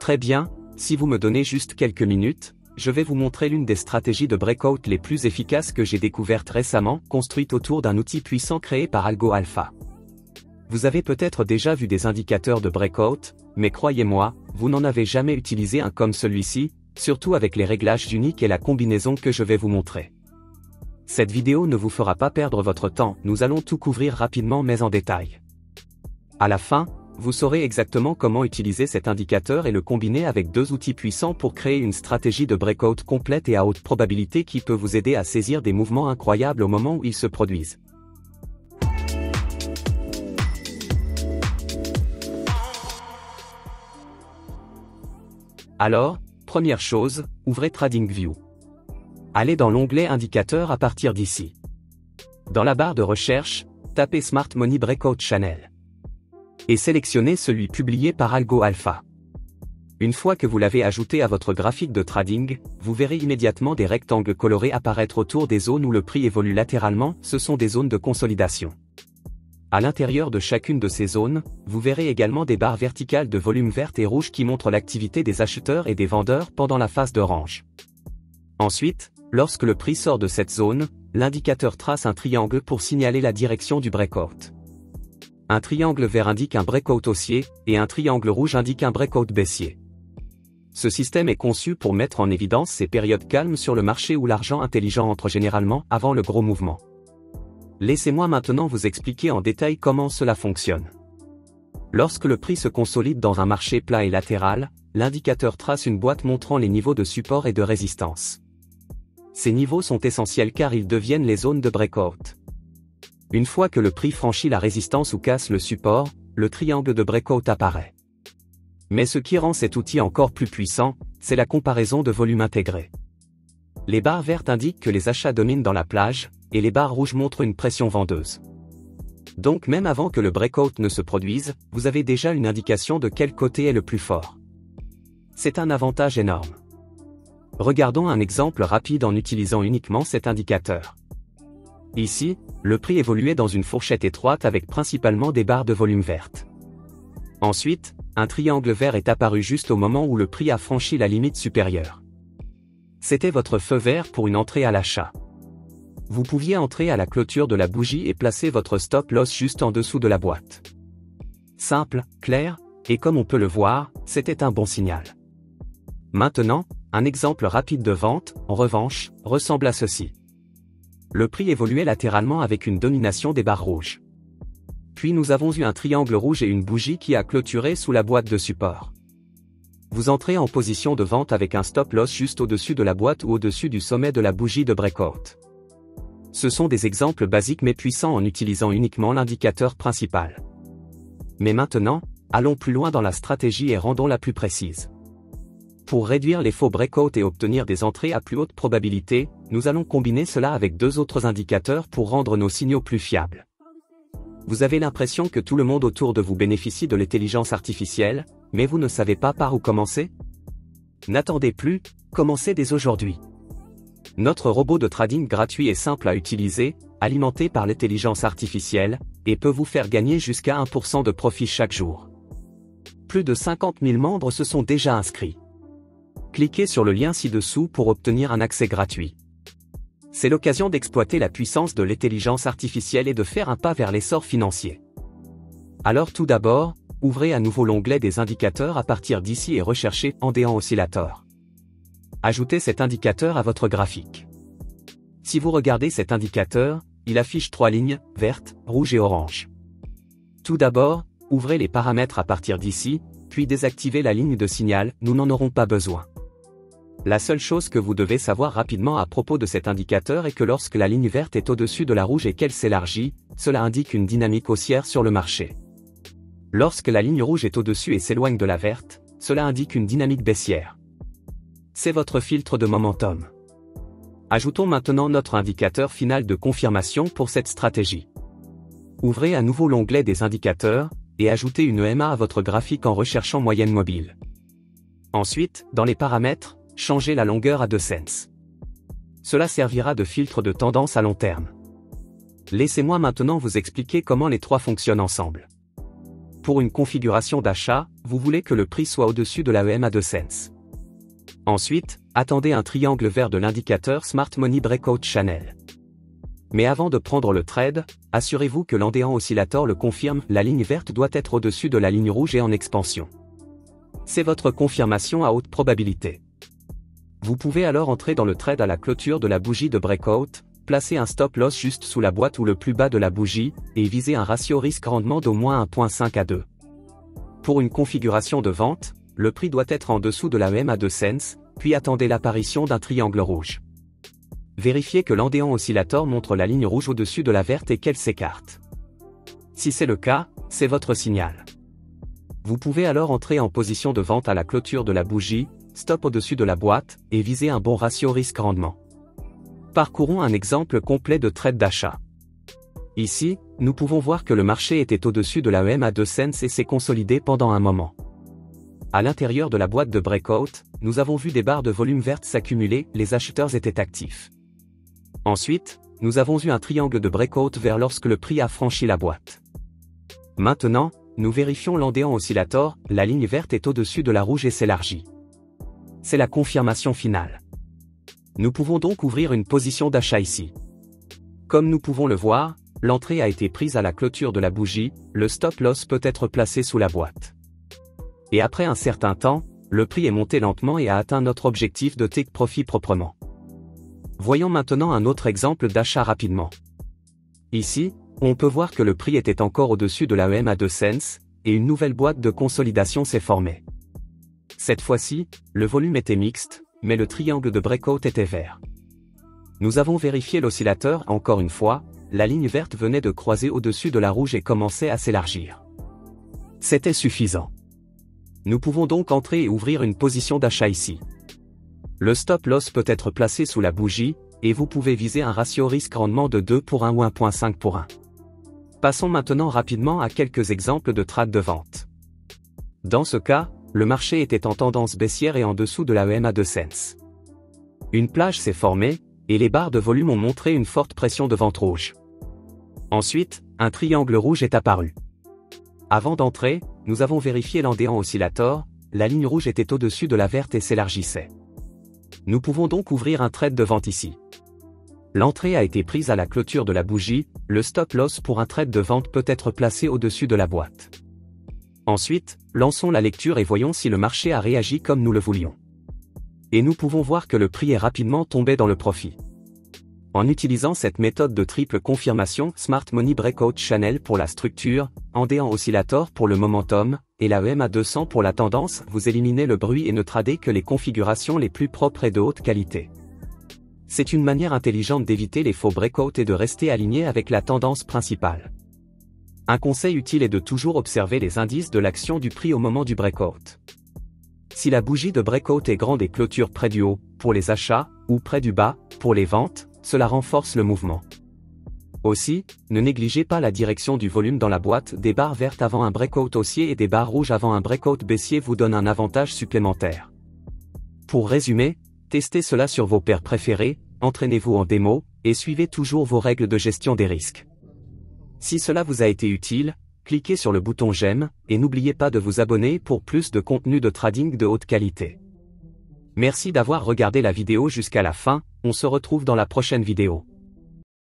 Très bien, si vous me donnez juste quelques minutes, je vais vous montrer l'une des stratégies de breakout les plus efficaces que j'ai découvertes récemment, construite autour d'un outil puissant créé par Algo Alpha. Vous avez peut-être déjà vu des indicateurs de breakout, mais croyez-moi, vous n'en avez jamais utilisé un comme celui-ci, surtout avec les réglages uniques et la combinaison que je vais vous montrer. Cette vidéo ne vous fera pas perdre votre temps, nous allons tout couvrir rapidement mais en détail. À la fin, vous saurez exactement comment utiliser cet indicateur et le combiner avec deux outils puissants pour créer une stratégie de breakout complète et à haute probabilité qui peut vous aider à saisir des mouvements incroyables au moment où ils se produisent. Alors, première chose, ouvrez TradingView. Allez dans l'onglet Indicateurs à partir d'ici. Dans la barre de recherche, tapez Smart Money Breakout Channel. Et sélectionnez celui publié par Algo Alpha. Une fois que vous l'avez ajouté à votre graphique de trading, vous verrez immédiatement des rectangles colorés apparaître autour des zones où le prix évolue latéralement, ce sont des zones de consolidation. À l'intérieur de chacune de ces zones, vous verrez également des barres verticales de volume vertes et rouges qui montrent l'activité des acheteurs et des vendeurs pendant la phase de range. Ensuite, lorsque le prix sort de cette zone, l'indicateur trace un triangle pour signaler la direction du breakout. Un triangle vert indique un breakout haussier, et un triangle rouge indique un breakout baissier. Ce système est conçu pour mettre en évidence ces périodes calmes sur le marché où l'argent intelligent entre généralement avant le gros mouvement. Laissez-moi maintenant vous expliquer en détail comment cela fonctionne. Lorsque le prix se consolide dans un marché plat et latéral, l'indicateur trace une boîte montrant les niveaux de support et de résistance. Ces niveaux sont essentiels car ils deviennent les zones de breakout. Une fois que le prix franchit la résistance ou casse le support, le triangle de breakout apparaît. Mais ce qui rend cet outil encore plus puissant, c'est la comparaison de volume intégré. Les barres vertes indiquent que les achats dominent dans la plage, et les barres rouges montrent une pression vendeuse. Donc même avant que le breakout ne se produise, vous avez déjà une indication de quel côté est le plus fort. C'est un avantage énorme. Regardons un exemple rapide en utilisant uniquement cet indicateur. Ici, le prix évoluait dans une fourchette étroite avec principalement des barres de volume vertes. Ensuite, un triangle vert est apparu juste au moment où le prix a franchi la limite supérieure. C'était votre feu vert pour une entrée à l'achat. Vous pouviez entrer à la clôture de la bougie et placer votre stop loss juste en dessous de la boîte. Simple, clair, et comme on peut le voir, c'était un bon signal. Maintenant, un exemple rapide de vente, en revanche, ressemble à ceci. Le prix évoluait latéralement avec une domination des barres rouges. Puis nous avons eu un triangle rouge et une bougie qui a clôturé sous la boîte de support. Vous entrez en position de vente avec un stop loss juste au-dessus de la boîte ou au-dessus du sommet de la bougie de breakout. Ce sont des exemples basiques mais puissants en utilisant uniquement l'indicateur principal. Mais maintenant, allons plus loin dans la stratégie et rendons-la plus précise. Pour réduire les faux breakouts et obtenir des entrées à plus haute probabilité, nous allons combiner cela avec deux autres indicateurs pour rendre nos signaux plus fiables. Vous avez l'impression que tout le monde autour de vous bénéficie de l'intelligence artificielle, mais vous ne savez pas par où commencer? N'attendez plus, commencez dès aujourd'hui. Notre robot de trading gratuit est simple à utiliser, alimenté par l'intelligence artificielle, et peut vous faire gagner jusqu'à 1% de profit chaque jour. Plus de 50 000 membres se sont déjà inscrits. Cliquez sur le lien ci-dessous pour obtenir un accès gratuit. C'est l'occasion d'exploiter la puissance de l'intelligence artificielle et de faire un pas vers l'essor financier. Alors tout d'abord, ouvrez à nouveau l'onglet des indicateurs à partir d'ici et recherchez Andean Oscillator. Ajoutez cet indicateur à votre graphique. Si vous regardez cet indicateur, il affiche trois lignes, vertes, rouges et oranges. Tout d'abord, ouvrez les paramètres à partir d'ici, puis désactivez la ligne de signal, nous n'en aurons pas besoin. La seule chose que vous devez savoir rapidement à propos de cet indicateur est que lorsque la ligne verte est au-dessus de la rouge et qu'elle s'élargit, cela indique une dynamique haussière sur le marché. Lorsque la ligne rouge est au-dessus et s'éloigne de la verte, cela indique une dynamique baissière. C'est votre filtre de momentum. Ajoutons maintenant notre indicateur final de confirmation pour cette stratégie. Ouvrez à nouveau l'onglet des indicateurs, et ajoutez une EMA à votre graphique en recherchant moyenne mobile. Ensuite, dans les paramètres, changez la longueur à 2 cents. Cela servira de filtre de tendance à long terme. Laissez-moi maintenant vous expliquer comment les trois fonctionnent ensemble. Pour une configuration d'achat, vous voulez que le prix soit au-dessus de la EMA 2 cents. Ensuite, attendez un triangle vert de l'indicateur Smart Money Breakout Channel. Mais avant de prendre le trade, assurez-vous que l'Andean Oscillator le confirme, la ligne verte doit être au-dessus de la ligne rouge et en expansion. C'est votre confirmation à haute probabilité. Vous pouvez alors entrer dans le trade à la clôture de la bougie de breakout, placer un stop loss juste sous la boîte ou le plus bas de la bougie, et viser un ratio risque-rendement d'au moins 1.5 à 2. Pour une configuration de vente, le prix doit être en dessous de la EMA 2 cents, puis attendez l'apparition d'un triangle rouge. Vérifiez que l'Andean Oscillator montre la ligne rouge au-dessus de la verte et qu'elle s'écarte. Si c'est le cas, c'est votre signal. Vous pouvez alors entrer en position de vente à la clôture de la bougie, stop au-dessus de la boîte, et viser un bon ratio risque-rendement. Parcourons un exemple complet de trade d'achat. Ici, nous pouvons voir que le marché était au-dessus de la EMA 2 cents et s'est consolidé pendant un moment. À l'intérieur de la boîte de breakout, nous avons vu des barres de volume vertes s'accumuler, les acheteurs étaient actifs. Ensuite, nous avons eu un triangle de breakout vert lorsque le prix a franchi la boîte. Maintenant, nous vérifions l'Andean Oscillator, la ligne verte est au-dessus de la rouge et s'élargit. C'est la confirmation finale. Nous pouvons donc ouvrir une position d'achat ici. Comme nous pouvons le voir, l'entrée a été prise à la clôture de la bougie, le stop loss peut être placé sous la boîte. Et après un certain temps, le prix est monté lentement et a atteint notre objectif de take profit proprement. Voyons maintenant un autre exemple d'achat rapidement. Ici, on peut voir que le prix était encore au-dessus de la EMA 2 cents, et une nouvelle boîte de consolidation s'est formée. Cette fois-ci, le volume était mixte, mais le triangle de breakout était vert. Nous avons vérifié l'oscillateur, encore une fois, la ligne verte venait de croiser au-dessus de la rouge et commençait à s'élargir. C'était suffisant. Nous pouvons donc entrer et ouvrir une position d'achat ici. Le stop loss peut être placé sous la bougie, et vous pouvez viser un ratio risque-rendement de 2 pour 1 ou 1.5 pour 1. Passons maintenant rapidement à quelques exemples de trades de vente. Dans ce cas, le marché était en tendance baissière et en dessous de la EMA 2 cents. Une plage s'est formée, et les barres de volume ont montré une forte pression de vente rouge. Ensuite, un triangle rouge est apparu. Avant d'entrer, nous avons vérifié l'Andean Oscillator, la ligne rouge était au-dessus de la verte et s'élargissait. Nous pouvons donc ouvrir un trade de vente ici. L'entrée a été prise à la clôture de la bougie, le stop loss pour un trade de vente peut être placé au-dessus de la boîte. Ensuite, lançons la lecture et voyons si le marché a réagi comme nous le voulions. Et nous pouvons voir que le prix est rapidement tombé dans le profit. En utilisant cette méthode de triple confirmation, Smart Money Breakout Channel pour la structure, Andean Oscillator pour le momentum, et la EMA 200 pour la tendance, vous éliminez le bruit et ne tradez que les configurations les plus propres et de haute qualité. C'est une manière intelligente d'éviter les faux breakouts et de rester aligné avec la tendance principale. Un conseil utile est de toujours observer les indices de l'action du prix au moment du breakout. Si la bougie de breakout est grande et clôture près du haut, pour les achats, ou près du bas, pour les ventes, cela renforce le mouvement. Aussi, ne négligez pas la direction du volume dans la boîte, des barres vertes avant un breakout haussier et des barres rouges avant un breakout baissier vous donnent un avantage supplémentaire. Pour résumer, testez cela sur vos paires préférées, entraînez-vous en démo, et suivez toujours vos règles de gestion des risques. Si cela vous a été utile, cliquez sur le bouton j'aime, et n'oubliez pas de vous abonner pour plus de contenu de trading de haute qualité. Merci d'avoir regardé la vidéo jusqu'à la fin, on se retrouve dans la prochaine vidéo.